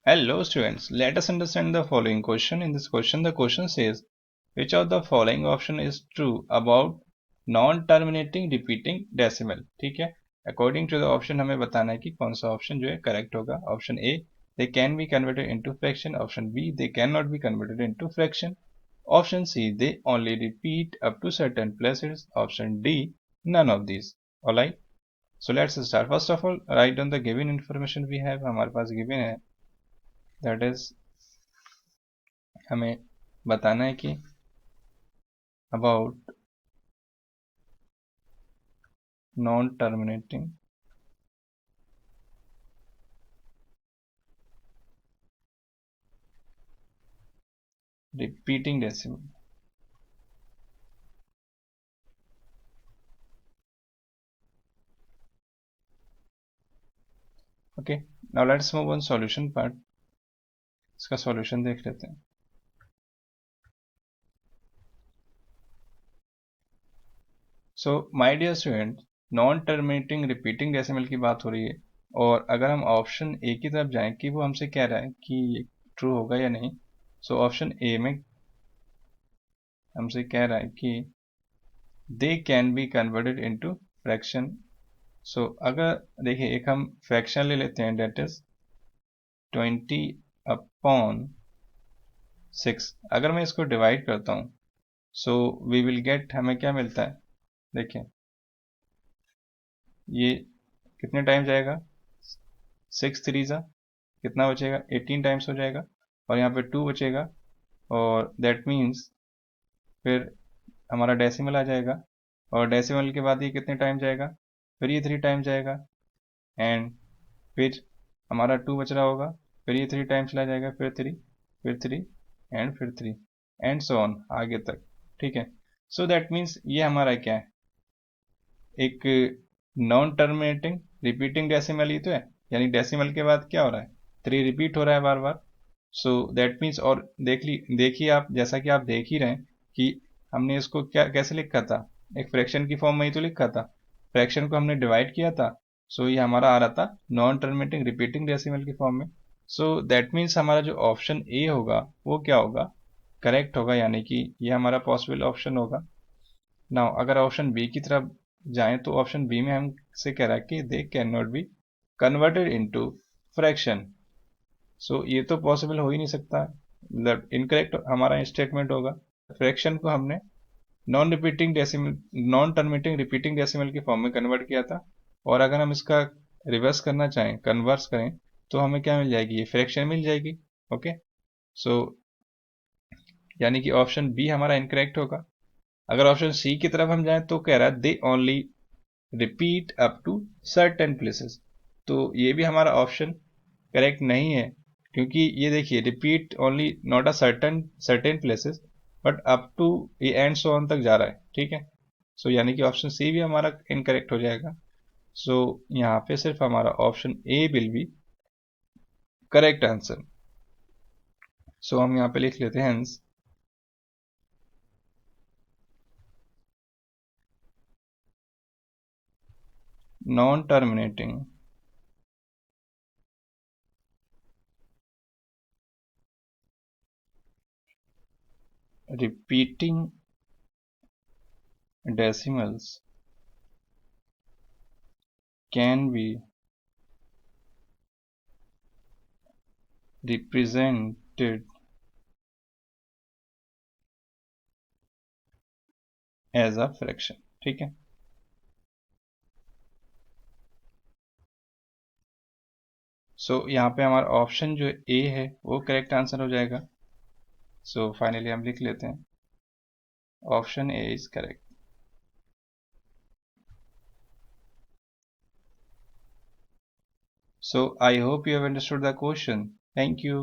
Hello students, let us understand the following question. In this question, the question says, which of the following option is true about non-terminating repeating decimal? ठीक है, according to the option हमें बताना है कि कौन सा option जो है correct होगा. Option A, they can be converted into fraction. Option B, they cannot be converted into fraction. Option C, they only repeat up to certain places. Option D, none of these. Alright, so let's start. First of all, write down the given information we have. हमारे पास given है, that is हमें बताना है कि about non terminating repeating decimal. Okay, now let's move on solution part. इसका solution देख लेते हैं. So my dear student, non terminating repeating decimal की बात हो रही है, और अगर हम ऑप्शन ए की तरफ जाएं कि वो हमसे कह रहा है कि ये ट्रू होगा या नहीं, सो ऑप्शन ए में हमसे कह रहा है कि they can be converted into fraction. So अगर देखिए एक हम फ्रैक्शन ले लेते हैं, डेट इज 20/6. अगर मैं इसको डिवाइड करता हूँ, सो वी विल गेट, हमें क्या मिलता है, देखिए ये कितने टाइम जाएगा, 6 3 ज़ा कितना बचेगा, 18 टाइम्स हो जाएगा, और यहाँ पे 2 बचेगा, और दैट मीन्स फिर हमारा डेसिमल आ जाएगा, और डेसिमल के बाद ये कितने टाइम जाएगा, फिर ये 3 टाइम जाएगा, एंड फिर हमारा 2 बच रहा होगा, फिर ये 3 टाइम चला जाएगा, फिर 3, फिर 3, एंड फिर 3, एंड सो ऑन आगे तक. ठीक है, सो दैट मीन्स ये हमारा क्या है, एक नॉन टर्मिनेटिंग रिपीटिंग डेसिमल ही तो है. यानी डेसिमल के बाद क्या हो रहा है, 3 रिपीट हो रहा है बार बार. सो दैट मीन्स, और देखिए आप, जैसा कि आप देख ही रहे हैं कि हमने इसको क्या कैसे लिखा था, एक फ्रैक्शन की फॉर्म में ही तो लिखा था, फ्रैक्शन को हमने डिवाइड किया था. सो ये हमारा आ रहा था नॉन टर्मिनेटिंग रिपीटिंग डेसिमल की फॉर्म में. सो दैट मीन्स हमारा जो ऑप्शन ए होगा वो क्या होगा, करेक्ट होगा, यानी कि ये हमारा पॉसिबल ऑप्शन होगा. नाउ अगर ऑप्शन बी की तरफ जाएं, तो ऑप्शन बी में हमसे कह रहा है कि they can not be converted into fraction. So ये तो पॉसिबल हो ही नहीं सकता, मतलब इनकरेक्ट हमारा स्टेटमेंट होगा. फ्रैक्शन को हमने non repeating decimal, non terminating repeating decimal की फॉर्म में कन्वर्ट किया था, और अगर हम इसका रिवर्स करना चाहें, कन्वर्स करें, तो हमें क्या मिल जाएगी, ये फ्रैक्शन मिल जाएगी. ओके, सो यानी कि ऑप्शन बी हमारा इनकरेक्ट होगा. अगर ऑप्शन सी की तरफ हम जाएं, तो कह रहा है they only repeat up to certain places. तो ये भी हमारा ऑप्शन करेक्ट नहीं है, क्योंकि ये देखिए repeat only not a certain certain places, but up to ये एंड सो ऑन तक जा रहा है. ठीक है, सो यानी कि ऑप्शन सी भी हमारा इनकरेक्ट हो जाएगा. सो यहाँ पे सिर्फ हमारा option A will be correct answer. So हम यहाँ पे लिख लेते हैं hence non terminating repeating decimals can be represented as a fraction. ठीक है, सो यहाँ पे हमारा ऑप्शन जो ए है वो करेक्ट आंसर हो जाएगा. सो फाइनली हम लिख लेते हैं option A is correct. So I hope you have understood the question. Thank you.